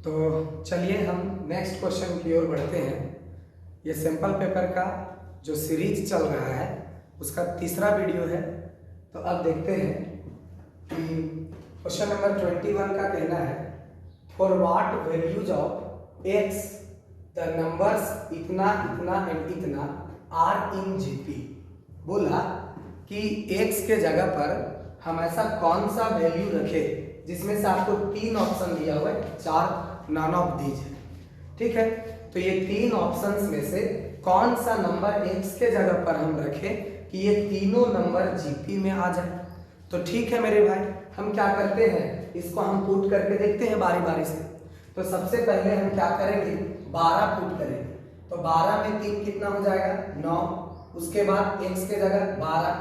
तो चलिए हम नेक्स्ट क्वेश्चन की ओर बढ़ते हैं। ये सैंपल पेपर का जो सीरीज चल रहा है उसका तीसरा वीडियो है। तो अब देखते हैं कि क्वेश्चन नंबर 21 का कहना है, for what values of x the numbers इतना इतना एंड इतना आर इन जीपी। बोला कि एक्स के जगह पर हम ऐसा कौन सा वैल्यू रखे जिसमें से आपको 3 ऑप्शन दिया हुआ है, 4 नॉन ऑफ दीज है। ठीक है, तो ये 3 ऑप्शंस में से कौन सा नंबर एक्स के जगह पर हम रखें कि ये तीनों नंबर जीपी में आ जाए। तो ठीक है मेरे भाई, हम क्या करते हैं, इसको हम पुट करके देखते हैं बारी बारी से। तो सबसे पहले हम क्या करेंगे, 12 पुट करेंगे। तो 12 में 3 कितना हो जाएगा, 9। उसके बाद एक्स के जगह 12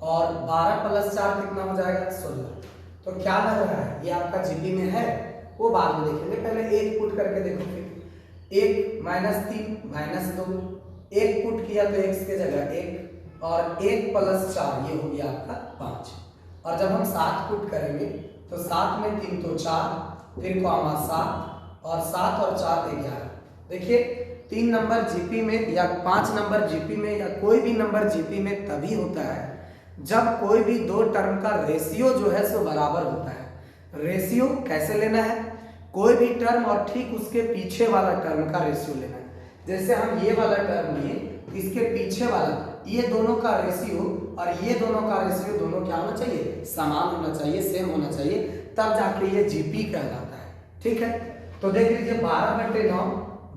और 12 प्लस 4 कितना हो जाएगा, 16। तो क्या लग रहा है ये आपका जीपी में है, वो बाद में देखेंगे। पहले 1 पुट करके देखो, फिर 1 माइनस 3 माइनस 2, 1 पुट किया तो एक्स के जगह 1 और 1 प्लस 4 ये हो गया आपका 5। और जब हम 7 पुट करेंगे तो 7 में 3 तो 4, फिर कॉमा 7 और 7 और 4 11। देखिए 3 नंबर जीपी में या 5 नंबर जीपी में या कोई भी नंबर जीपी में तभी होता है जब कोई भी 2 टर्म का रेशियो जो है सो बराबर होता है। रेशियो कैसे लेना है, कोई भी टर्म और ठीक उसके पीछे वाला टर्म का रेशियो लेना है। जैसे हम ये वाला टर्म लिए, इसके पीछे वाला, ये दोनों का रेशियो और ये दोनों का रेशियो दोनों क्या होना चाहिए, समान होना चाहिए, सेम होना चाहिए, तब जाके ये जीपी कहलाता है। ठीक है, तो देख लीजिए 12/9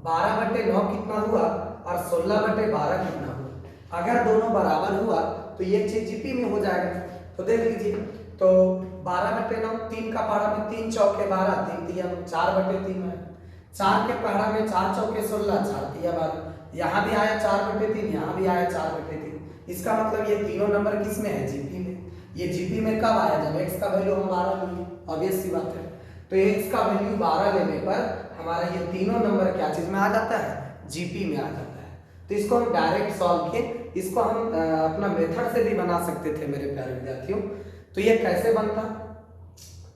12/9 कितना हुआ और 16/12 कितना हुआ। अगर दोनों बराबर हुआ तो ये चीज जीपी में हो जाएगा। तो देख लीजिए, तो 12/9 3 का पहाड़ा में 3 चौके 12, 3 तिया 4/3 में, 4 के पहाड़ा में 4 चौके 16, 4 तिया 12। यहाँ भी आया 4/3, यहाँ भी आया 4/3। इसका मतलब ये तीनों नंबर किस में है, जीपी में। ये जीपी में कब आया, जब एक्स का वैल्यू हम 12 लिए, ऑब्वियस सी बात है। तो एक्स का वैल्यू 12 लेने पर हमारा ये तीनों नंबर क्या चीज में आ जाता है, जीपी में आ जाता है। तो इसको हम डायरेक्ट सॉल्व किए, इसको हम अपना मेथड से भी बना सकते थे मेरे प्यारे विद्यार्थियों। तो ये कैसे बनता,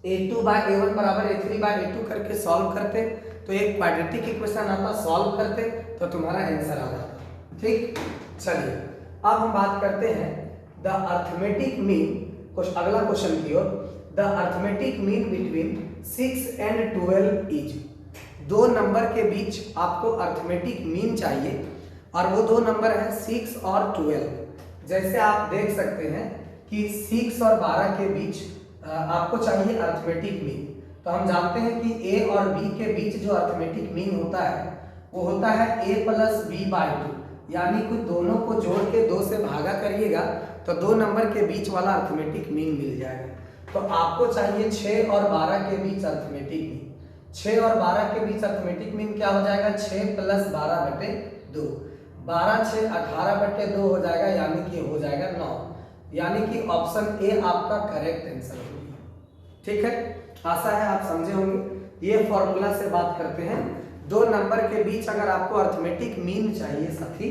a2/a1 बराबर a3/a2 करके सॉल्व करते तो एक क्वाड्रेटिक इक्वेशन आता, सॉल्व करते तो तुम्हारा आंसर आ जाता। ठीक, चलिए अब हम बात करते हैं द अर्थमेटिक मीन, कुछ अगला क्वेश्चन की ओर। The arithmetic mean between 6 and 12 is. 2 number के बीच आपको अर्थमेटिक मीन चाहिए और वो 2 नंबर है 6 और 12। जैसे आप देख सकते हैं कि 6 और 12 के बीच आपको चाहिए अर्थमेटिक मीन। तो हम जानते हैं कि a और b के बीच जो अर्थमेटिक मीन होता है वो होता है a + b/2, यानी कि दोनों को जोड़ के 2 से भागा करिएगा तो 2 नंबर के बीच वाला अर्थमेटिक मीन मिल जाएगा। तो आपको चाहिए 6 और 12 के बीच अर्थमेटिक मीन। 6 और 12 के बीच अर्थमेटिक मीन क्या हो जाएगा, 6 + 12/2। 12 6 18/2 हो जाएगा, यानी कि हो जाएगा 9। यानी कि ऑप्शन ए आपका करेक्ट आंसर होगा। ठीक है, आशा है आप समझे होंगे। ये फॉर्मूला से बात करते हैं, 2 नंबर के बीच अगर आपको अर्थमेटिक मीन चाहिए साथी,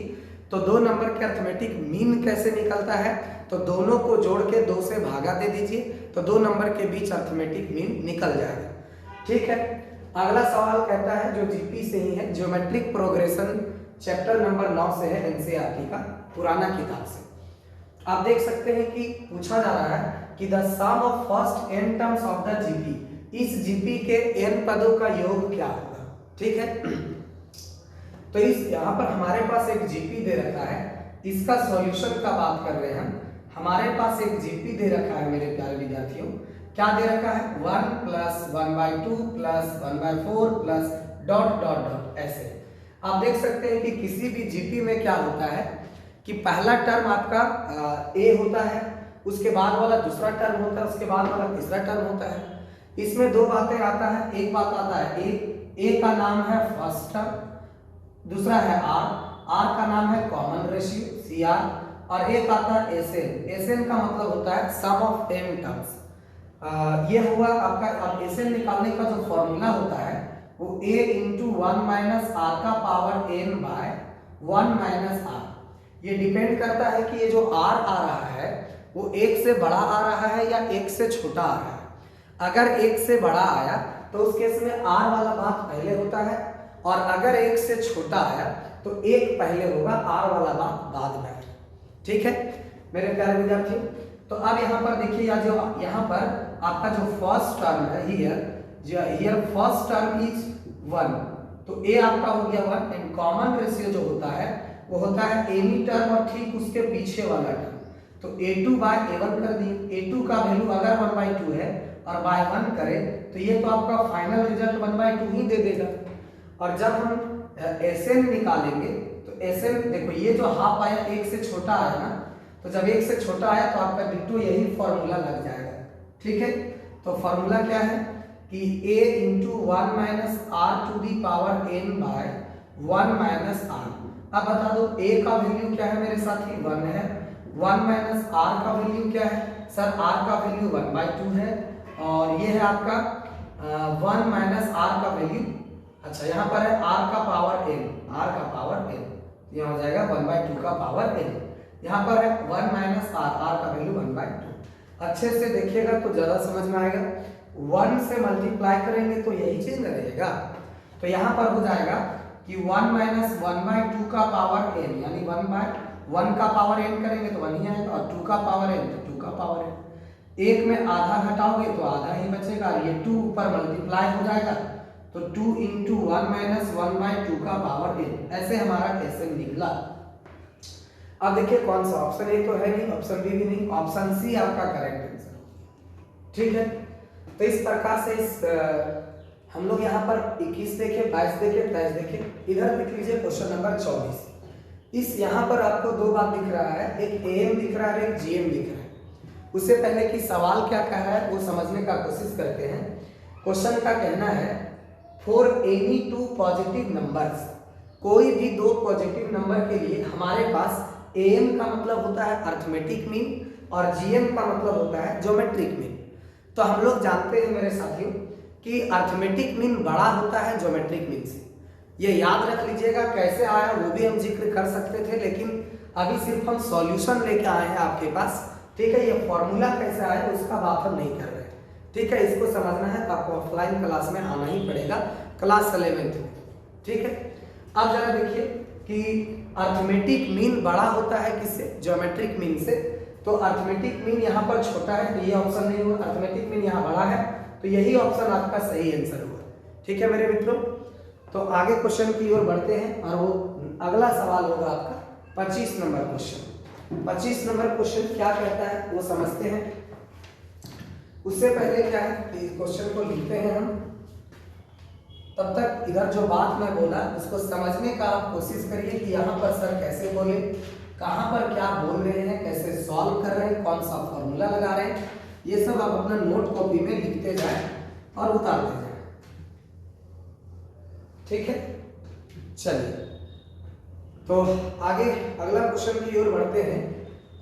तो 2 नंबर के अर्थमेटिक मीन कैसे निकलता है, तो दोनों को जोड़ के 2 से भागा दे दीजिए तो 2 नंबर के बीच अर्थमेटिक मीन निकल जाएगा। ठीक है, अगला सवाल कहता है जो जीपी से ही है, ज्योमेट्रिक प्रोग्रेशन चैप्टर नंबर 9 से है, एनसीईआरटी का पुराना किताब से। आप देख सकते हैं कि पूछा जा रहा है कि the sum of first n terms of the GP, इस जीपी के n पदों का योग क्या होगा। ठीक है, तो इस यहाँ पर हमारे पास एक जीपी दे रखा है, इसका सॉल्यूशन का बात कर रहे हैं हम। हमारे पास एक जीपी दे रखा है मेरे प्यारे विद्यार्थियों, क्या दे रखा है, 1 + 1/2 + 1/4 प्लस ... ऐसे। आप देख सकते हैं कि किसी भी जीपी में क्या होता है कि पहला टर्म आपका a होता है, उसके बाद वाला दूसरा टर्म होता है, उसके बाद वाला तीसरा टर्म होता है। इसमें 2 बातें आता है, एक बात आता है a का नाम है फर्स्ट टर्म, दूसरा है r का नाम है कॉमन रेशियो CR, और एक आता है SN का मतलब होता है सम ऑफ n टर्म्स। ये हुआ आपका। अब SN निकालने का जो फॉर्मूला होता है वो a × 1 - r का पावर n/1 - r। ये डिपेंड करता है कि ये जो r आ रहा है वो 1 से बड़ा आ रहा है या 1 से छोटा आ रहा है। अगर 1 से बड़ा आया तो उस केस में आर वाला बात पहले होता है, और अगर एक से छोटा है तो एक पहले होगा, आर वाला बात बाद में। ठीक है मेरे प्यारे विद्यार्थियों, तो अब यहाँ पर देखिए, या जो यहाँ पर आपका जो फर्स्ट टर्म है हियर फर्स्ट टर्म इज 1, तो ए आपका हो गया 1, एंड कॉमन रेशियो जो होता है वो होता है एनी टर्म और ठीक उसके पीछे वाला टर्म, तो a2 बाय a1 कर दिए। a2 का वैल्यू अगर 1/2 है और बाय 1 करें तो ये तो आपका फाइनल रिजल्ट 1/2 ही दे देगा। और जब हम Sn निकालेंगे तो Sn देखो, ये जो हाफ आया एक से छोटा आया ना, तो जब एक से छोटा आया तो आपका डिट्टो यही फॉर्मूला लग जाएगा। ठीक है, तो फॉर्मूला क्या है कि a × 1 - r to the power n by 1 - r। अब बता दो a का वैल्यू क्या है मेरे साथी, 1 है, 1 - r का वैल्यू क्या है सर, r का वैल्यू 1/2 है, और ये है आपका 1 - r का वैल्यू, अच्छा यहाँ पर है r का पावर n, r का पावर n, यहाँ हो जाएगा 1/2 का पावर n। यहाँ पर है 1 - r, r का वैल्यू 1/2। अच्छे से देखिएगा तो ज्यादा समझ में आएगा। 1 से मल्टीप्लाई करेंगे तो यही चीज न रहेगा, तो यहाँ पर हो जाएगा कि 1 - 1/2 का पावर n, यानी 1 का पावर n करेंगे तो 1 ही आएगा, और 2 का पावर n तो 2 का पावर n। एक में आधा घटाओगे तो आधा ही बचेगा, ये 2 ऊपर मल्टीप्लाई हो जाएगा, तो 2 × 1 - 1/2 का पावर n, ऐसे हमारा Sn निकला। अब देखिए कौन सा ऑप्शन ए तो है नहीं, ऑप्शन बी भी नहीं, ऑप्शन सी आपका करेक्ट आंसर। ठीक है, तो इस प्रकार से इस हम लोग यहाँ पर 21 देखे, 22 देखे, 23 देखे। इधर देख लीजिए क्वेश्चन नंबर 24। इस यहाँ पर आपको दो बात दिख रहा है, एक AM दिख रहा है, एक GM दिख रहा है। उससे पहले कि सवाल क्या कहा है वो समझने का कोशिश करते हैं। क्वेश्चन का कहना है फॉर एनी 2 पॉजिटिव नंबर्स, कोई भी 2 पॉजिटिव नंबर के लिए हमारे पास AM का मतलब होता है अर्थमेटिक मीन और GM का मतलब होता है ज्योमेट्रिक मीन। तो हम लोग जानते हैं मेरे साथियों कि अर्थमेटिक मीन बड़ा होता है ज्योमेट्रिक मीन से, ये याद रख लीजिएगा। कैसे आया वो भी हम जिक्र कर सकते थे, लेकिन अभी सिर्फ हम सॉल्यूशन लेके आए हैं आपके पास। ठीक है, ये फॉर्मूला कैसे आया उसका बात हम नहीं कर रहे। ठीक है, इसको समझना है तो आपको ऑफलाइन क्लास में आना ही पड़ेगा, क्लास 11th में। ठीक है, अब जरा देखिए कि अर्थमेटिक मीन बड़ा होता है किससे, ज्योमेट्रिक मीन से। तो अर्थमेटिक मीन यहाँ पर छोटा है तो ये ऑप्शन नहीं हुआ, अर्थमेटिक मीन यहाँ बड़ा है तो यही ऑप्शन आपका सही आंसर हुआ। ठीक है मेरे मित्रों, तो आगे क्वेश्चन की ओर बढ़ते हैं, और वो अगला सवाल होगा आपका 25 नंबर क्वेश्चन। 25 नंबर क्वेश्चन क्या कहता है वो समझते हैं। उससे पहले क्या है कि क्वेश्चन को लिखते हैं हम, तब तक इधर जो बात मैं बोला उसको समझने का आप कोशिश करिए कि यहाँ पर सर कैसे बोले, कहाँ पर क्या बोल रहे हैं, कैसे सॉल्व कर रहे हैं, कौन सा फॉर्मूला लगा रहे हैं, ये सब आप अपना नोट कॉपी में लिखते जाएं और उतारते जाएं। ठीक है, चलिए तो आगे अगला क्वेश्चन की ओर बढ़ते हैं,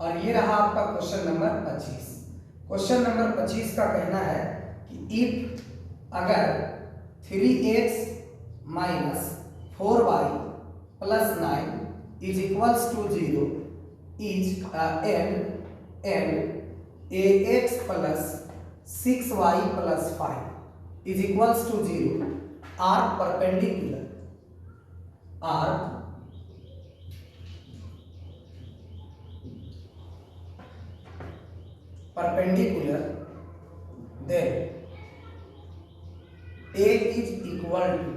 और ये रहा आपका क्वेश्चन नंबर 25। क्वेश्चन नंबर 25 का कहना है कि इफ अगर 3x - 4y + 9 is equals to 0 is and ax plus 6y plus 5 is equals to 0 are perpendicular, then A is equal to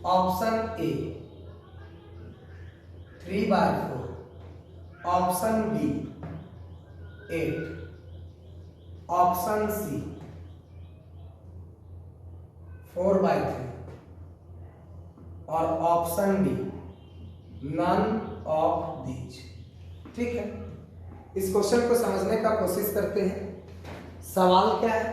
option A 3/4, option B 8, option C 4/3 और option D none of these. ठीक है, इस question को समझने का कोशिश करते हैं। सवाल क्या है,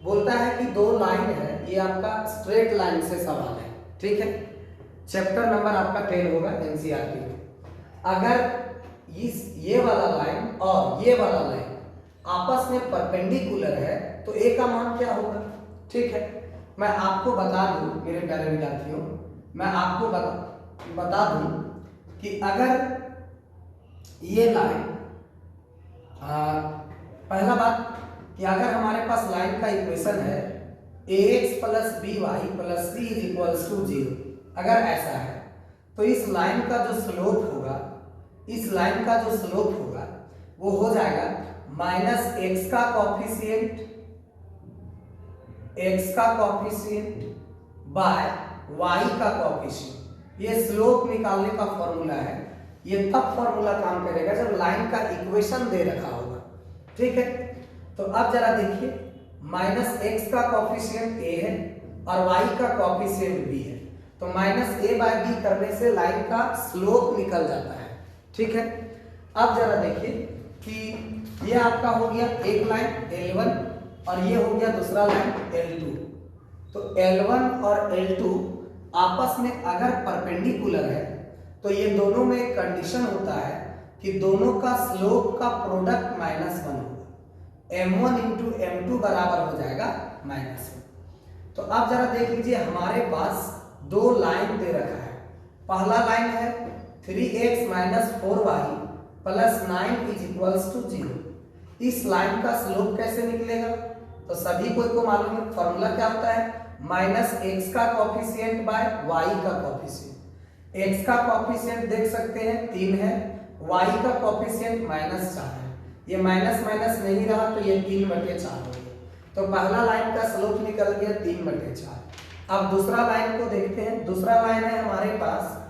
बोलता है कि 2 लाइन है, ये आपका स्ट्रेट लाइन से सवाल है। ठीक है, चैप्टर नंबर आपका 10 होगा एनसीईआरटी में। अगर ये वाला लाइन और ये वाला लाइन आपस में परपेंडिकुलर है तो ए का मान क्या होगा। ठीक है, मैं आपको बता दूं मेरे प्यारे विद्यार्थियों, मैं आपको बता दूं कि अगर ये लाइन पहला बात कि अगर हमारे पास लाइन का इक्वेशन है ax plus b y plus c is equals to 0, अगर ऐसा है तो इस लाइन का जो स्लोप होगा, इस लाइन का जो स्लोप होगा वो हो जाएगा माइनस एक्स का कॉफिशिएंट, एक्स का कॉफिशिएंट बाय वाई का कॉफिशिएंट। ये स्लोप निकालने का फॉर्मूला है। ये तब फॉर्मूला काम करेगा जब लाइन का इक्वेशन दे रखा होगा, ठीक है। तो अब जरा देखिए, माइनस एक्स का कॉफिशिएंट ए है और वाई का कॉफिशिएंट बी है, तो माइनस ए बाय बी करने से लाइन का स्लोप निकल जाता है, ठीक है। अब जरा देखिए कि ये आपका हो गया एक लाइन L1 और ये हो गया दूसरा लाइन L2। तो L1 और L2 आपस में अगर परपेंडिकुलर है तो ये दोनों में एक कंडीशन होता है कि दोनों का स्लोप का प्रोडक्ट -1 होगा। M1 इंटू M2 बराबर हो जाएगा -1। तो अब जरा देख लीजिए, हमारे पास दो लाइन दे रखा है। पहला लाइन है 3x minus 4y plus 9 is equals to 0। इस लाइन का स्लोप कैसे निकलेगा? तो सभी को मालूम है, फॉर्मूला क्या होता है, माइनस एक्स का कॉफिशिएंट बाय वाई का कॉफिशिएंट। एक्स का कॉफिशिएंट देख सकते हैं 3 है, वाई का कॉफिशिएंट -4 है। ये माइनस माइनस नहीं रहा तो ये 3/4 हो गया। तो पहला लाइन का स्लोप निकल गया 3/4। अब दूसरा लाइन को देखते हैं। दूसरा लाइन है हमारे पास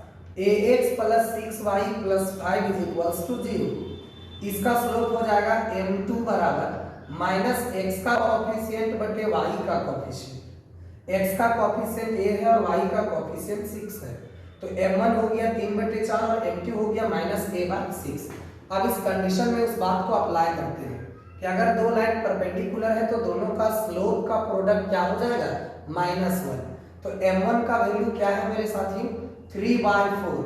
ax plus 6y plus 5 is equals to 0। इसका स्लोप हो जाएगा m2 बराबर माइनस एक्स का कॉफिशिएंट बटे y का कॉफिशिएंट। x का कॉफिशिएंट a है और y का कॉफिशिएंट 6 है, तो m1 हो गया 3/4 और m2 हो गया -a/6। अब इस कंडीशन में उस बात को अप्लाई करते हैं कि अगर दो लाइन परपेंडिकुलर है तो दोनों का स्लोप का प्रोडक्ट क्या हो जाएगा, -1। तो m1 का वैल्यू क्या है मेरे साथियों, 3/4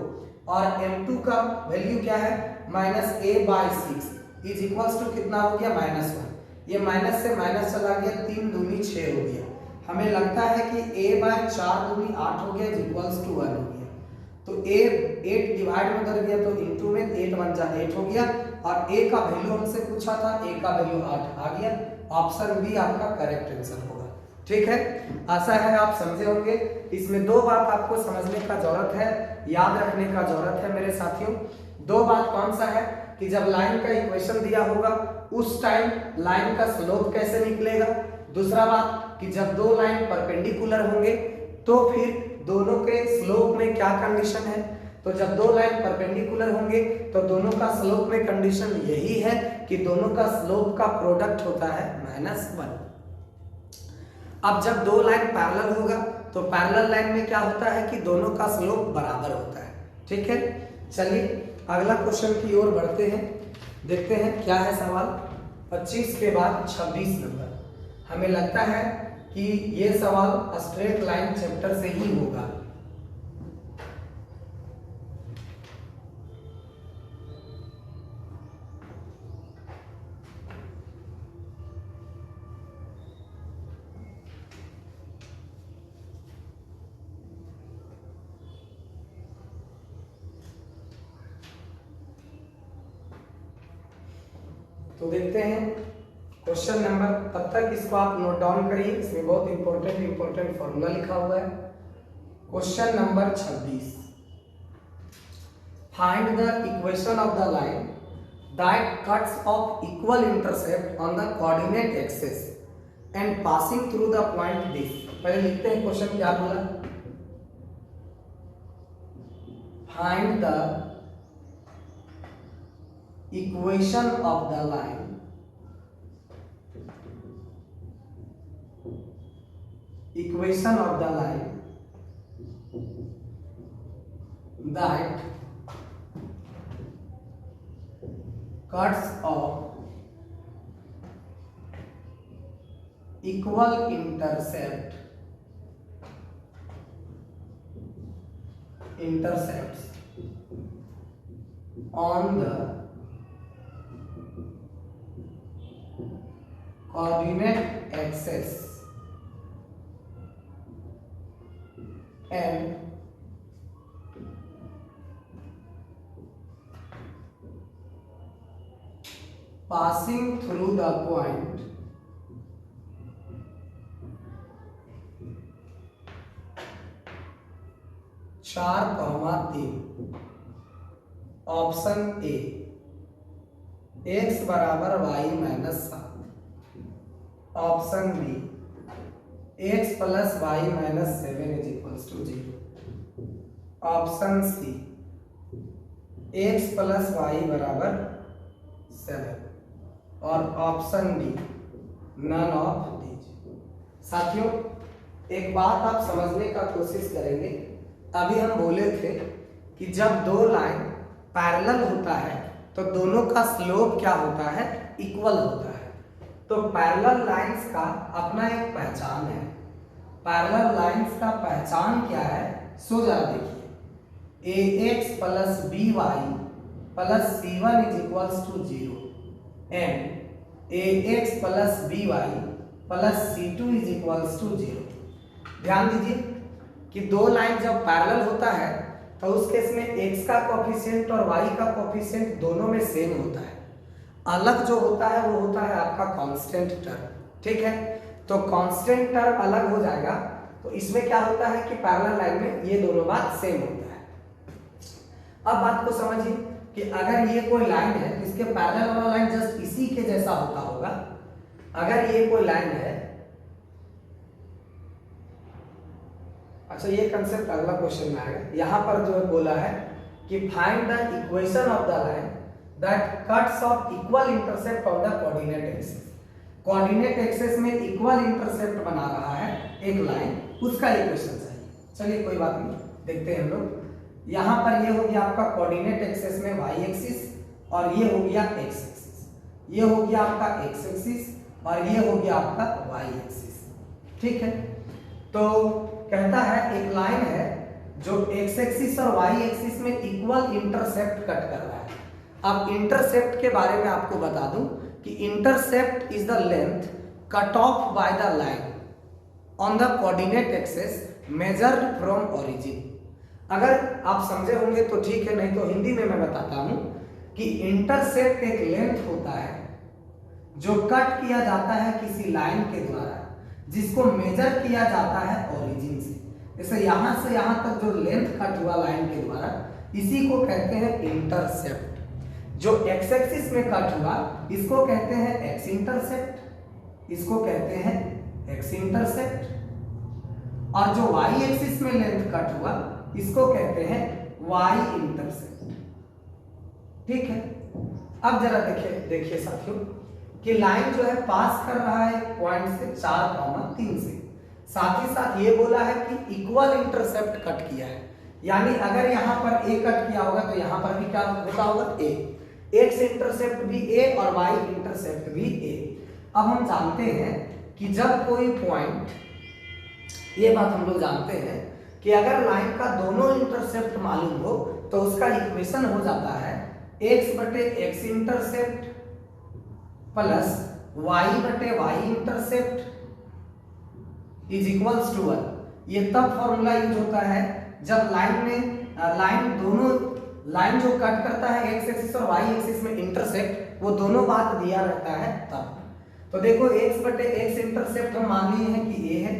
और m2 का वैल्यू क्या है, -a/6 इज इक्वल्स टू कितना हो गया, -1। ये माइनस से माइनस चला गया, 3 दूनी 6 हो गया। हमें लगता है कि a/4 दूनी 8 हो गया इज इक्वल्स टू 1 हो गया। तो a 8 डिवाइड में कर दिया तो इनटू में 8 1 जा 8 हो गया और a का वैल्यू हमसे पूछा था, a का वैल्यू 8 आ गया। ऑप्शन बी आपका करेक्ट आंसर होगा, ठीक है। आशा है आप समझे होंगे। इसमें दो बात आपको समझने का जरूरत है, याद रखने का जरूरत है मेरे साथियों। दो बात कौन सा है कि जब लाइन का इक्वेशन दिया होगा उस टाइम लाइन का स्लोप कैसे निकलेगा। दूसरा बात कि जब दो लाइन परपेंडिकुलर होंगे तो फिर दोनों के स्लोप में क्या कंडीशन है। तो जब दो लाइन परपेंडिकुलर होंगे तो दोनों का स्लोप में कंडीशन यही है कि दोनों का स्लोप का प्रोडक्ट होता है -1। अब जब दो लाइन पैरेलल होगा तो पैरेलल लाइन में क्या होता है कि दोनों का स्लोप बराबर होता है, ठीक है। चलिए अगला क्वेश्चन की ओर बढ़ते हैं, देखते हैं क्या है सवाल 25 के बाद 26 नंबर। हमें लगता है कि ये सवाल स्ट्रेट लाइन चैप्टर से ही होगा। तो देखते हैं क्वेश्चन नंबर, तब तक इसको आप नोट डाउन करिए, इसमें बहुत इंपॉर्टेंट फॉर्मूला लिखा हुआ है। Question number 26, find the equation of the line that cuts of equal intercept on the coordinate axis and passing through the point this. पहले लिखते हैं क्वेश्चन क्या बोला, find the equation of the line that cuts off equal intercepts on the coordinate axis and passing through the point चार comma 3, option a x बराबर y minus 7, option b x plus y minus 7 is equals to 0, option c x plus y बराबर 7 और option D none of these. साथियों, एक बात आप समझने का कोशिश करेंगे। अभी हम बोले थे कि जब दो लाइन पैरेलल होता है तो दोनों का स्लोप क्या होता है, इक्वल होता है। तो पैरेलल लाइंस का अपना एक पहचान है। पैरेलल लाइंस का पहचान क्या है, सो जरा देखिए, ax plus b y plus c1 is equals to 0 and ax plus b y plus c2 is equals to 0। ध्यान दीजिए कि दो लाइन जब पैरेलल होता है तो उस केस में x का कोफिशिएंट और y का कोफिशिएंट दोनों में सेम होता है। अलग जो होता है वो होता है आपका कांस्टेंट टर्म, ठीक है। तो कांस्टेंट टर्म अलग हो जाएगा, तो इसमें क्या होता है कि पैरेलल लाइन में ये दोनों बात सेम होता है। अब बात को समझिए कि अगर ये कोई लाइन है, इसके पैरेलल वाला लाइन जस्ट इसी के जैसा होता होगा। अगर ये कोई लाइन है, अच्छा ये कंसेप्ट अगला क्वेश्चन में आएगा। यहां पर जो बोला है कि find the equation of the line that cuts of equal intercept on the coordinate axis. Coordinate axis में इक्वल इंटरसेप्ट बना रहा है एक लाइन, उसका इक्वेशन चाहिए। चलिए कोई बात नहीं, देखते हैं हम लोग। यहां पर ये हो गया आपका कोऑर्डिनेट एक्सिस में y एक्सिस और ये हो गया x एक्सिस, ये हो गया आपका x एक्सिस और ये हो गया आपका y एक्सिस, ठीक है। तो कहता है एक लाइन है जो x एक्सिस और y एक्सिस में इक्वल इंटरसेप्ट कट कर रहा है। अब इंटरसेप्ट के बारे में आपको बता दूं कि intercept is the length cut off by the line on the coordinate axis measured from origin. अगर आप समझे होंगे तो ठीक है, नहीं तो हिंदी में मैं बताता हूं कि इंटरसेप्ट एक लेंथ होता है जो कट किया जाता है किसी लाइन के द्वारा, जिसको मेजर किया जाता है ओरिजिन से। जैसे यहां से यहां तक जो लेंथ कट हुआ लाइन के द्वारा, इसी को कहते हैं इंटरसेप्ट। जो x एक्सिस में कट हुआ इसको कहते हैं x इंटरसेप्ट, इसको कहते हैं x इंटरसेप्ट, और जो y एक्सिस में लेंथ कट हुआ इसको कहते हैं y इंटरसेप्ट, ठीक है। अब जरा देखिए साथियों कि लाइन जो है पास कर रहा है पॉइंट से 4,3 से, साथ ही साथ ये बोला है कि इक्वल इंटरसेप्ट कट किया है। यानी अगर यहाँ पर a कट किया होगा तो यहाँ पर भी क्या होता होगा, a, x इंटरसेप्ट भी a और y इंटरसेप्ट भी a। अब हम जानते हैं कि जब कोई पॉइंट, ये बात हम लोग जानते हैं कि अगर लाइन का दोनों इंटरसेप्ट मालूम हो तो उसका इक्वेशन हो जाता है x बटे x इंटरसेप्ट प्लस y बटे y intercept is equals to 1। ये तब फॉर्मूला यूज होता है जब लाइन जो कट करता है x एक्सिस और y एक्सिस में इंटरसेप्ट, वो दोनों बात दिया रहता है तब। तो देखो x बटे x इंटरसेप्ट हम मान लिए हैं कि a है,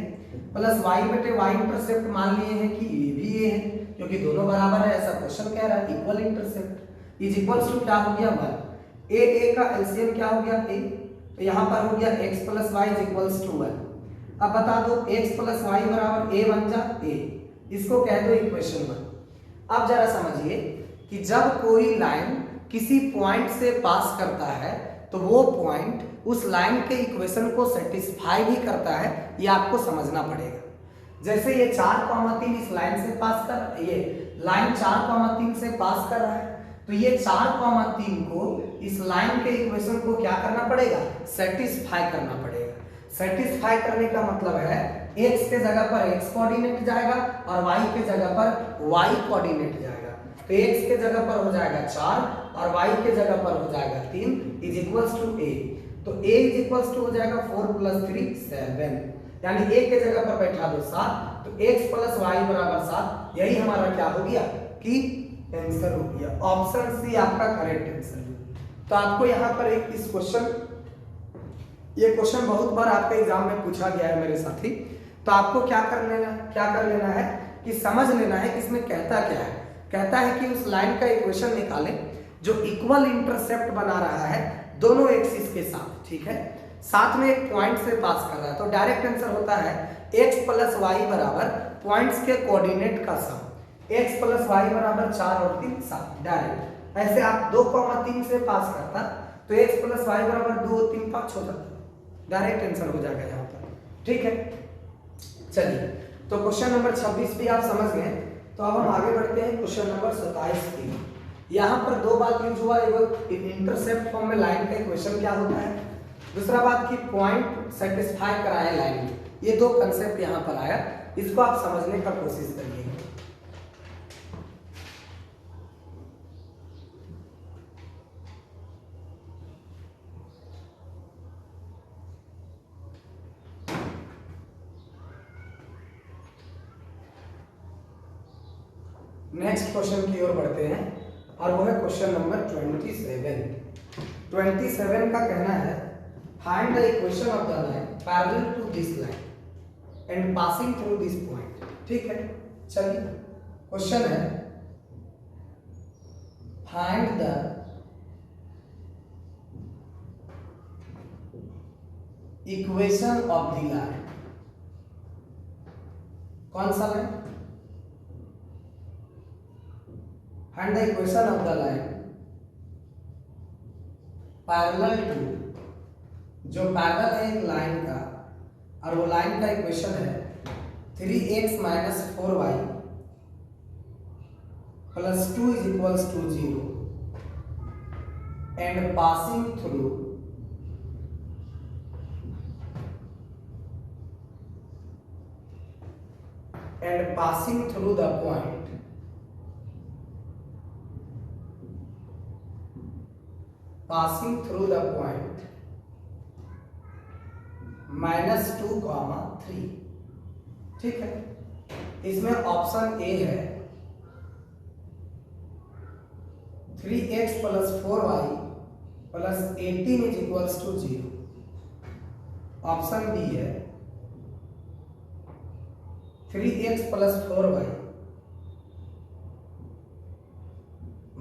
प्लस y बटे y इंटरसेप्ट मान लिए हैं कि a भी a है, क्योंकि दोनों बराबर है ऐसा क्वेश्चन कह रहा है। Equal intercept is equals to क्या हो गया 1। a का एलसीएम क्या हो गया a, तो यहाँ पर हो गया x plus y is equals to 1। अब बता दो x प्लस वाई बराबर a बन जा a, इसको कह दो इक्वेशन 1। अब जरा समझिए कि जब कोई लाइन किसी पॉइंट से पास करता है तो वो पॉइंट उस लाइन के इक्वेशन को सेटिस्फाई भी करता है, ये आपको समझना पड़ेगा। जैसे ये 4,3 इस लाइन से पास कर, ये लाइन 4,3 से पास कर रहा है, तो ये 4,3 को इस लाइन के इक्वेशन को क्या करना पड़ेगा, सेटिस्फाई करना पड़ेगा। सेटिस्फाई करने का मतलब है x के जगह पर x कोऑर्डिनेट जाएगा और y के जगह पर y कोऑर्डिनेट जाएगा। तो x के जगह पर हो जाएगा 4 और y के जगह पर हो जाएगा 3 इज इक्वल्स टू a। तो a इज इक्वल्स टू हो जाएगा 4 प्लस 3 7, यानी a के जगह पर बैठा दो 7, तो x प्लस y बराबर 7। यही हमारा क्या हो गया कि आंसर हो गया। ऑप्शन सी आपका करेक्ट आंसर है, तो आपको यहाँ पर एक ये क्वेश्चन बहुत बार आपके एग्जाम में पूछा गया है मेरे साथी। तो आपको क्या कर लेना है कि समझ लेना है कि इसमें कहता क्या है। कहता है कि उस लाइन का इक्वेशन निकालें जो इक्वल इंटरसेप्ट बना रहा है दोनों एक्सिस के साथ, ठीक है, साथ में एक पॉइंट से पास कर रहा है। तो डायरेक्ट आंसर होता है x प्लस वाई बराबर पॉइंट्स के कोऑर्डिनेट का सम। x प्लस वाई बराबर 4 और 3 7। डायरेक्ट ऐसे आप 2,3 से पास करता तो x प्लस वाई बराबर 2 3 5 हो जाता। डायरेक्ट आंसर हो जाएगा यहाँ पर, ठीक है। चलिए, तो क्वेश्चन नंबर 26 भी आप समझ गए। तो अब हम आगे बढ़ते हैं क्वेश्चन नंबर 27 की। यहाँ पर दो बात यूज हुआ, एक इंटरसेप्ट फॉर्म में लाइन का इक्वेशन क्या होता है, दूसरा बात की पॉइंट सेटिस्फाई कराया लाइन में। ये दो कंसेप्ट यहाँ पर आया, इसको आप समझने का कोशिश करिए। नेक्स्ट क्वेश्चन की ओर बढ़ते हैं और वो है क्वेश्चन नंबर 27। 27 का कहना है find the equation of the line parallel to this line and passing through this point. ठीक है, चलिए क्वेश्चन है find the equation of the line. कौन सा line? Find the equation of the line parallel to, जो parallel है एक line का, और वो लाइन का इक्वेशन है 3x minus 4y plus 2 is equals to 0 and passing through the point -2, 3। ठीक है, इसमें ऑप्शन ए है 3x plus 4y plus 18 is equals to 0। Option b है 3x plus 4y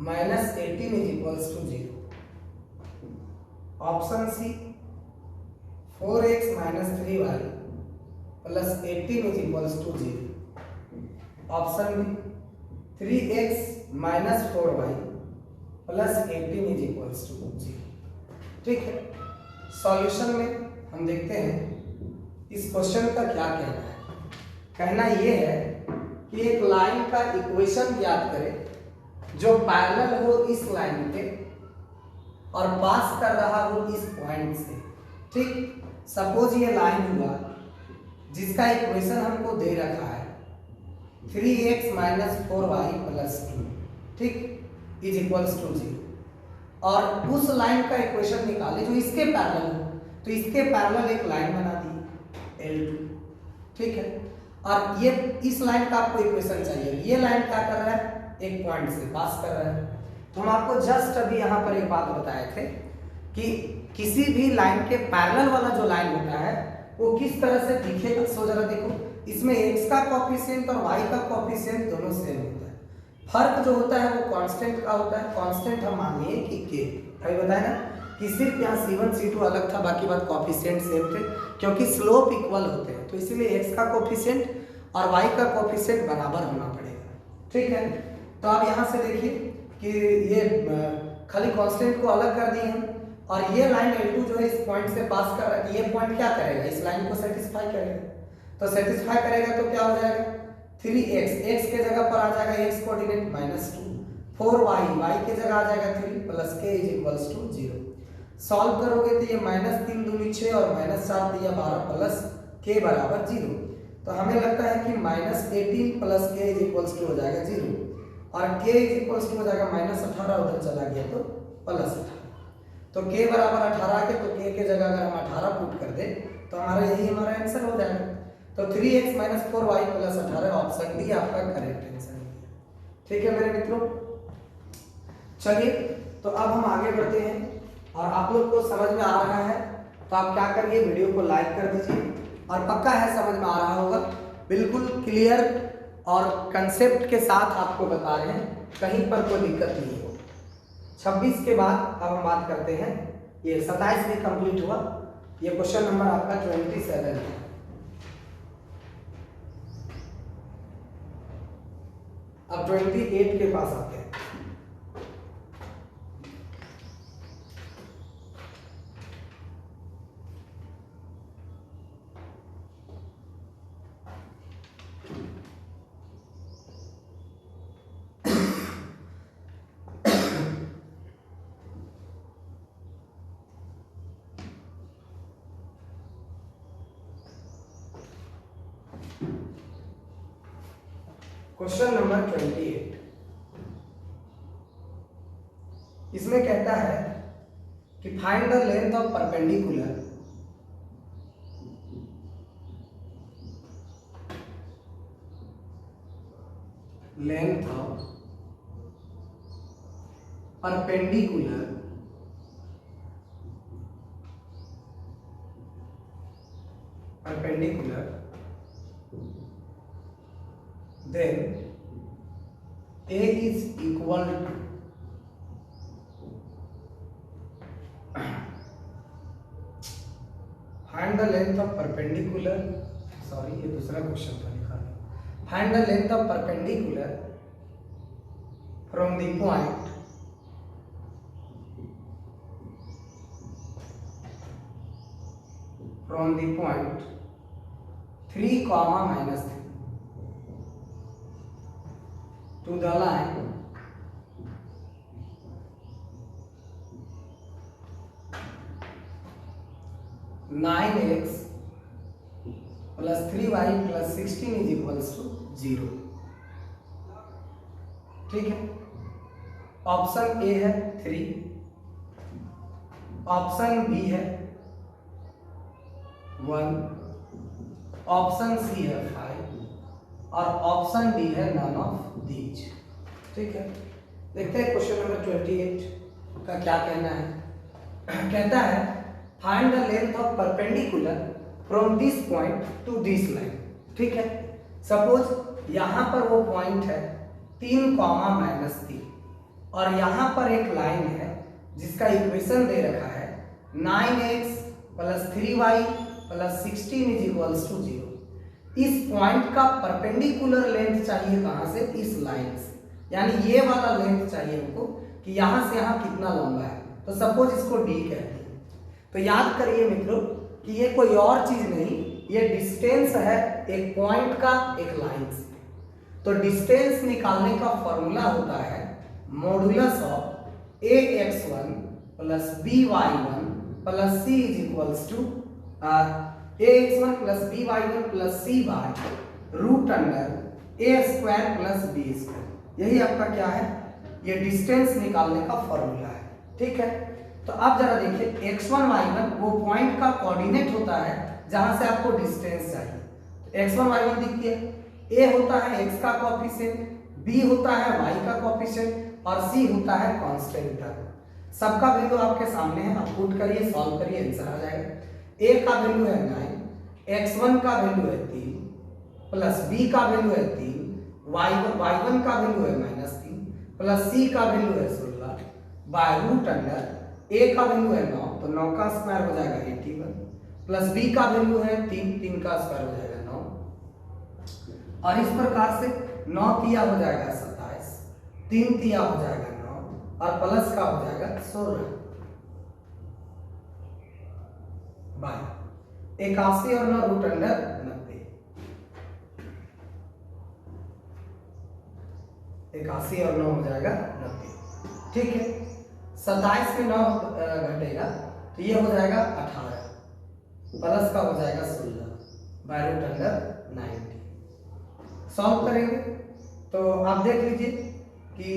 minus 18 is equals to 0। Option c 4x minus 3y plus 18 is equals to 0। Option b 3x minus 4y plus 18 is equals to 0। ठीक है, solution में हम देखते हैं इस question का क्या कहना है। कहना यह है कि एक लाइन का इक्वेशन ज्ञात करें जो पैरेलल हो इस लाइन पे और पास कर रहा हो इस पॉइंट से। ठीक, सपोज ये लाइन हुआ जिसका इक्वेशन हमको दे रखा है 3x माइनस 4y प्लस 2, ठीक, इज इक्वल्स टू 0, और उस लाइन का इक्वेशन निकाले जो इसके पैरेलल हो। तो इसके पैरेलल एक लाइन बना दी L2। ठीक है, और ये इस लाइन का आपको इक्वेशन चाहिए। ये लाइन क्या कर रहा है, एक पॉइंट से पास कर रहा है। तो हम आपको जस्ट अभी यहाँ पर एक बात बताए थे कि किसी भी लाइन के पैरेलल वाला जो लाइन होता है वो किस तरह से दिखेगा। सो जरा देखो, इसमें x का कोएफिशिएंट और y का कोएफिशिएंट दोनों सेम होता है। फर्क जो होता है वो कांस्टेंट का होता है। कांस्टेंट हम मानिए कि k, अभी बताया ना कि सिर्फ यहाँ C1 C2 अलग था, बाकी बात कोएफिशिएंट सेम थे, क्योंकि स्लोप इक्वल होते हैं। तो इसीलिए x का कोएफिशिएंट और y का कोएफिशिएंट बराबर होना पड़ेगा। ठीक है, तो आप यहाँ से देखिए कि ये खाली कांस्टेंट को अलग कर दिए हम, और ये लाइन L2 जो है इस पॉइंट से पास कर रहा है। ये पॉइंट क्या करेगा, इस लाइन को सेटिस्फाई करेगा। तो सेटिस्फाई करेगा तो क्या हो जाएगा 3x, x के जगह पर आ जाएगा x कोऑर्डिनेट -2, 4y, y के जगह आ जाएगा 3 plus k is equals to 0। Solve करोगे तो ये -3 दूनी 6 और -4 दिया 12 प्लस k बराबर 0। तो हमें लगता है कि -18 plus k is equals to हो जाएगा 0, और k इज इक्वल्स टू हो जाएगा -18, उधर चला गया तो +18। तो k बराबर 18 के, तो k के जगह अगर हम 18 पुट कर दे तो हमारा आंसर हो जाएगा। तो 3x minus 4y plus 18 option D आपका करेक्ट आंसर है। ठीक है मेरे मित्रों, चलिए तो अब हम आगे बढ़ते हैं और आप लोग को समझ में आ रहा है तो आप क्या करिए, वीडियो को लाइक कर दीजिए। और पक्का है समझ में आ रहा होगा, बिल्कुल क्लियर और कंसेप्ट के साथ आपको बता रहे हैं, कहीं पर कोई दिक्कत नहीं हो। 26 के बाद अब हम बात करते हैं, ये 27 भी कंप्लीट हुआ, ये क्वेश्चन नंबर आपका 27 है। अब 28 के पास आते हैं। क्वेश्चन नंबर 28, इसमें कहता है कि find the length of perpendicular length of perpendicular then A is equal to find the length of perpendicular, sorry ये दूसरा क्वेश्चन था लिखा है, find the length of perpendicular from the point 3, -3 to the line (9x plus 3y plus 16 is equals to 0। ठीक है, option a है 3, option b है 1, option C है 5 और ऑप्शन डी है नन ऑफ दीज। ठीक है, देखते हैं क्वेश्चन नंबर 28 का क्या कहना है। कहता है find the length of perpendicular from this point two this line. ठीक है, सपोज यहां पर वो पॉइंट है 3, -3 और यहां पर एक लाइन है जिसका इक्वेशन दे रखा है 9x plus 3y plus 16 is equals to 0। इस पॉइंट का परपेंडिकुलर लेंथ चाहिए कहां से, इस लाइन से, यानी ये वाला लेंथ चाहिए हमको कि यहां से यहां कितना लंबा है। तो सपोज इसको d कहते हैं। तो याद करिए मित्रों कि ये कोई और चीज नहीं, ये डिस्टेंस है एक पॉइंट का एक लाइन से। तो डिस्टेंस निकालने का फॉर्मूला होता है modulus of ax1 plus by1 plus c is equals to ax1 plus by1 plus c by root under a square plus b square. यही आपका क्या है, ये डिस्टेंस निकालने का फॉर्मूला है। ठीक है, तो आप जरा देखिए x1 y1 वो पॉइंट का कोऑर्डिनेट होता है जहां से आपको डिस्टेंस चाहिए। तो x1 y1 दिखती है, a होता है x का कोएफिशिएंट, b होता है y का कोएफिशिएंट और c होता है कांस्टेंट टर्म। सबका वैल्यू आपके सामने है, आप पुट करिए, सॉल्व करिए, आंसर आ जाएगा। a का वैल्यू है 9, x1 का वैल्यू है 3 प्लस b का वैल्यू है 3, y1 का वैल्यू है -3 प्लस c का वैल्यू है 16 बाय रूट अंडर a का वैल्यू है 9, तो 9 का स्क्वायर हो जाएगा 81 प्लस b का वैल्यू है 3 का स्क्वायर हो जाएगा 9 और इस प्रकार से 9 तिया हो जाएगा 27, 3 तिया हो जाएगा 9 और प्लस का हो जाएगा 16 बाय 81 और 9 रूट अंडर 90, 81 और 9 हो जाएगा 90। ठीक है, 27 में 9 घटेगा तो ये हो जाएगा 18 प्लस का हो जाएगा 16 बाय रूट अंडर 90। सॉल्व करेंगे तो आप देख लीजिए कि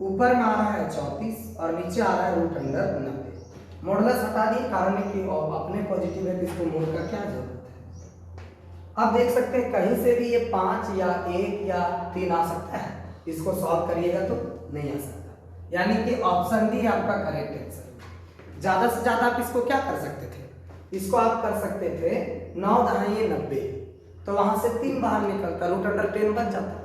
ऊपर में आ रहा है 34 और नीचे आ रहा है रूट अंडर 90। मॉडुलस हटा दिए, कारण है कि अपने पॉजिटिव है तो इसको मोड का क्या जरूरत है। अब देख सकते हैं कहीं से भी ये 5 या 1 या 3 आ सकता है, इसको सॉल्व करिएगा तो नहीं आ सकता। यानी कि ऑप्शन डी आपका करेक्ट आंसर। ज्यादा से ज्यादा आप इसको क्या कर सकते थे, इसको आप कर सकते थे 9 दहाई 90, तो वहां से 3 बाहर निकलता, रूट अंडर 10 बच जाता।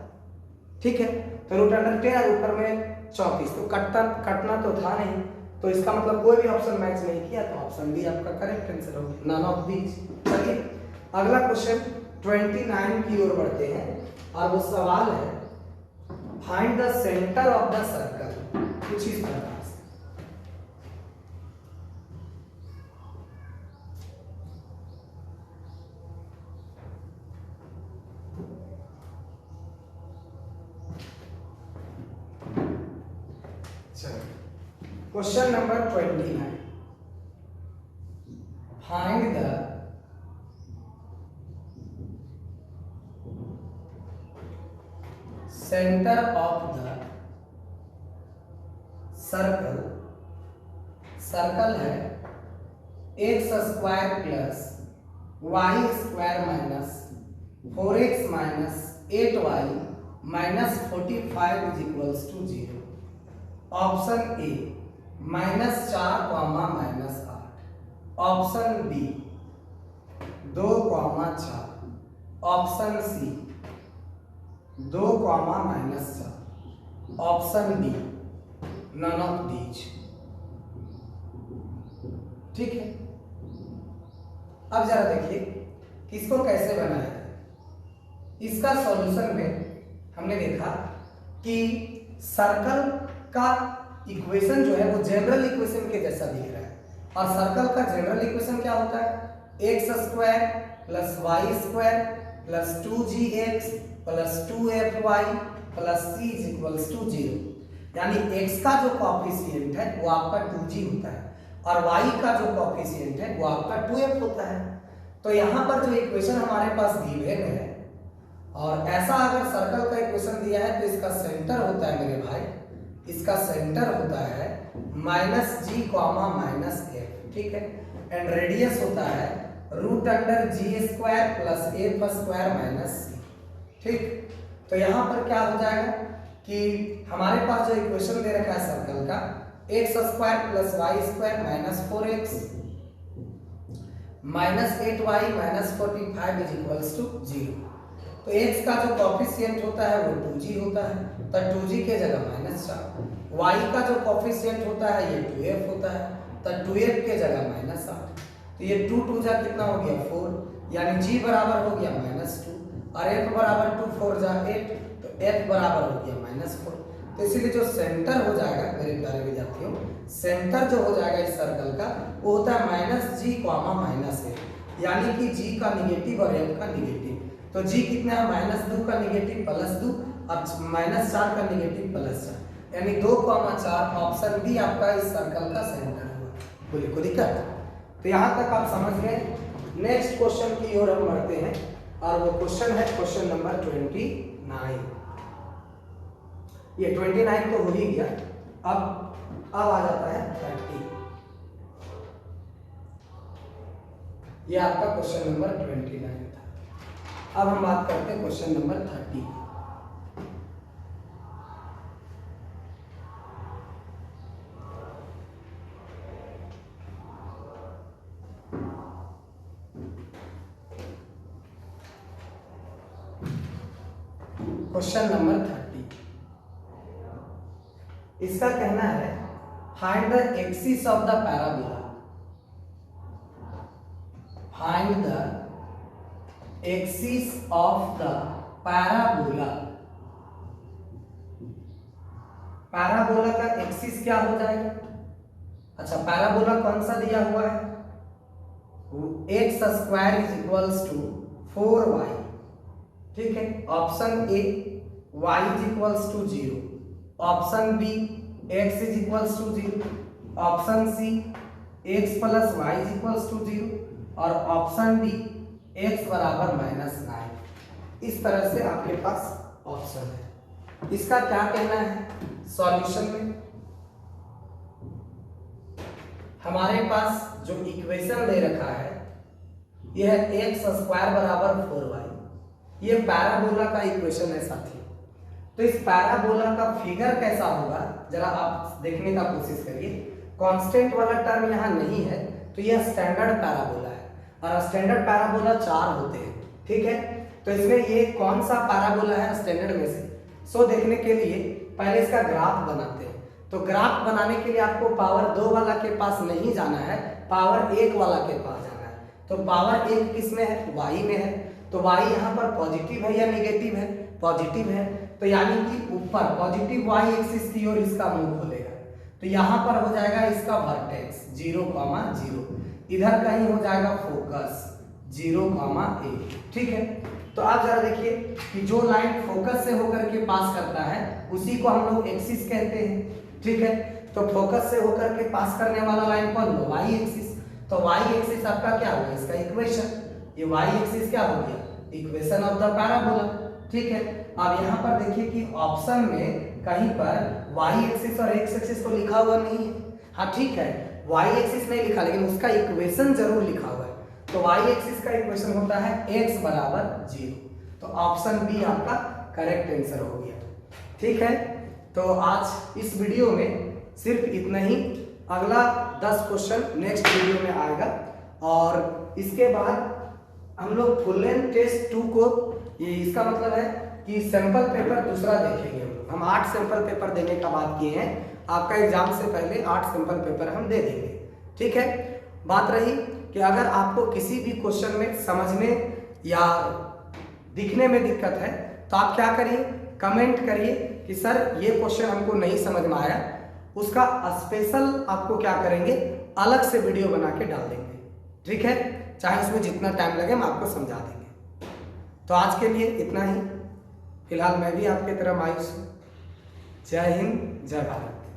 ठीक है, तो रूट अंडर 10 और ऊपर में 34, तो कटना तो था नहीं, तो इसका मतलब कोई भी ऑप्शन मैच नहीं किया, तो ऑप्शन बी आपका करेक्ट आंसर हो गया, नन ऑफ दीज। चलिए अगला क्वेश्चन 29 की ओर बढ़ते हैं और वो सवाल है find the centre of the circle, कुछ इस प्रकार से। Question number 29, find the centre of the circle. Circle है x square plus y square minus 4x minus 8y minus 45 is equals to 0। Option A -4 minus 8, option B 2 4, option C 2 minus 4, option D none of these. ठीक है, अब जरा देखिए किसको कैसे बनाया है। इसका सॉल्यूशन में हमने देखा कि सर्कल का इक्वेशन जो है वो जनरल इक्वेशन के जैसा दिख रहा है, और सर्कल का जनरल इक्वेशन क्या होता है, x square plus y square plus 2gx plus 2fy plus c is equals to 0। यानी x का जो कोएफिशिएंट है वो आपका 2g होता है और y का जो कोएफिशिएंट है वो आपका 2f होता है। तो यहाँ पर जो इक्वेशन हमारे पास गिवन है, और ऐसा अगर सर्कल का इक्वेशन दिया है तो इसका सेंटर होता है मेरे भाई, इसका सेंटर होता है -g माइनस f। ठीक है, एंड रेडियस होता है root under g square plus f square minus c। ठीक, तो यहाँ पर क्या हो जाएगा कि हमारे पास जो इक्वेशन दे रखा है सर्कल का, x square plus y square minus 4x minus 8y minus 45 is equals to 0। तो x का जो कोएफिशिएंट होता है वो 2g होता है, तो 2g के जगह -4। y का जो कोएफिशिएंट होता है ये 2f होता है, तो 2f के जगह -8। तो ये 2 2 जा कितना हो गया 4, यानी g बराबर हो गया -2 और f बराबर 2 4 जा 8, तो f बराबर हो गया -4। तो इसीलिए जो सेंटर हो जाएगा मेरे प्यारे विद्यार्थियों, सेंटर जो हो जाएगा इस सर्कल का वो होता है -g माइनस f, यानी कि g का निगेटिव और f का निगेटिव। तो g कितना है -2 का निगेटिव +2 और -4 का निगेटिव +4, यानी 2 4। ऑप्शन बी आपका इस सर्कल का सेंटर हुआ। बोलिए कोई दिक्कत? तो यहाँ तक आप समझ गए। नेक्स्ट क्वेश्चन की ओर हम बढ़ते हैं और वो क्वेश्चन है क्वेश्चन नंबर 29। ये 29 तो हो ही गया, अब आ जाता है 30। ये आपका क्वेश्चन नंबर 29 था। अब हम बात करते हैं क्वेश्चन नंबर 30। क्वेश्चन नंबर 30, इसका कहना है find the axis of the parabola. Find the axis of the parabola. Parabola का एक्सिस क्या हो जाएगा? अच्छा, पैराबोला कौन सा दिया हुआ है? X square is equals to 4y। ठीक है, option a y is equals to 0, option b x is equals to 0, option c x plus y is equals to 0 और ऑप्शन डी x बराबर -9। इस तरह से आपके पास ऑप्शन है। इसका क्या कहना है सॉल्यूशन में? हमारे पास जो इक्वेशन दे रखा है यह है x स्क्वायर बराबर 4y। ये पैराबोला का इक्वेशन है साथी। तो इस पैराबोला का फिगर कैसा होगा जरा आप देखने का कोशिश करिए। कांस्टेंट वाला टर्म यहाँ नहीं है, तो यह स्टैंडर्ड पैराबोला है और स्टैंडर्ड पैराबोला 4 होते हैं, ठीक है। तो इसमें ये कौन सा पैराबोला है स्टैंडर्ड में से, सो देखने के लिए पहले इसका ग्राफ बनाते हैं। तो ग्राफ बनाने के लिए आपको पावर 2 वाला के पास नहीं जाना है, पावर 1 वाला के पास जाना है। तो पावर 1 किस में है, y में है। तो y यहाँ पर पॉजिटिव है या निगेटिव है, पॉजिटिव है। तो यानी कि ऊपर पॉजिटिव y एक्सिस की ओर इसका मुंह खोलेगा। तो यहाँ पर हो जाएगा इसका वर्टेक्स 0, 0, इधर कहीं हो जाएगा फोकस 0, a, ठीक है। तो आप जरा देखिए कि जो लाइन फोकस से होकर के पास करता है उसी को हम लोग एक्सिस कहते हैं, ठीक है। तो फोकस से होकर के पास करने वाला लाइन कौन हो, y एक्सिस। तो y एक्सिस आपका क्या होगा, इसका इक्वेशन। ये y एक्सिस क्या हो गया, इक्वेशन ऑफ द पैराबोला, ठीक है। अब यहाँ पर देखिए कि ऑप्शन में कहीं पर y एक्सिस और x एक्सिस को लिखा हुआ नहीं है। हाँ ठीक है, y एक्सिस नहीं लिखा लेकिन उसका इक्वेशन जरूर लिखा हुआ है। तो y एक्सिस का इक्वेशन होता है x बराबर 0। तो ऑप्शन बी आपका करेक्ट आंसर हो गया, ठीक है। तो आज इस वीडियो में सिर्फ इतना ही। अगला 10 क्वेश्चन नेक्स्ट वीडियो में आएगा और इसके बाद हम लोग फुल लेंथ टेस्ट 2 को, ये इसका मतलब है कि सैंपल पेपर दूसरा देखेंगे। हम 8 सैंपल पेपर देने का बात किए हैं, आपका एग्जाम से पहले 8 सैंपल पेपर हम दे देंगे, ठीक है। बात रही कि अगर आपको किसी भी क्वेश्चन में समझने या दिखने में दिक्कत है तो आप क्या करिए, कमेंट करिए कि सर ये क्वेश्चन हमको नहीं समझ में आया। उसका स्पेशल आपको क्या करेंगे, अलग से वीडियो बना के डाल देंगे, ठीक है। चाहे उसमें जितना टाइम लगे हम आपको समझा देंगे। तो आज के लिए इतना ही। फिलहाल मैं भी आपकी तरह मायूस हूँ। जय हिंद, जय भारत।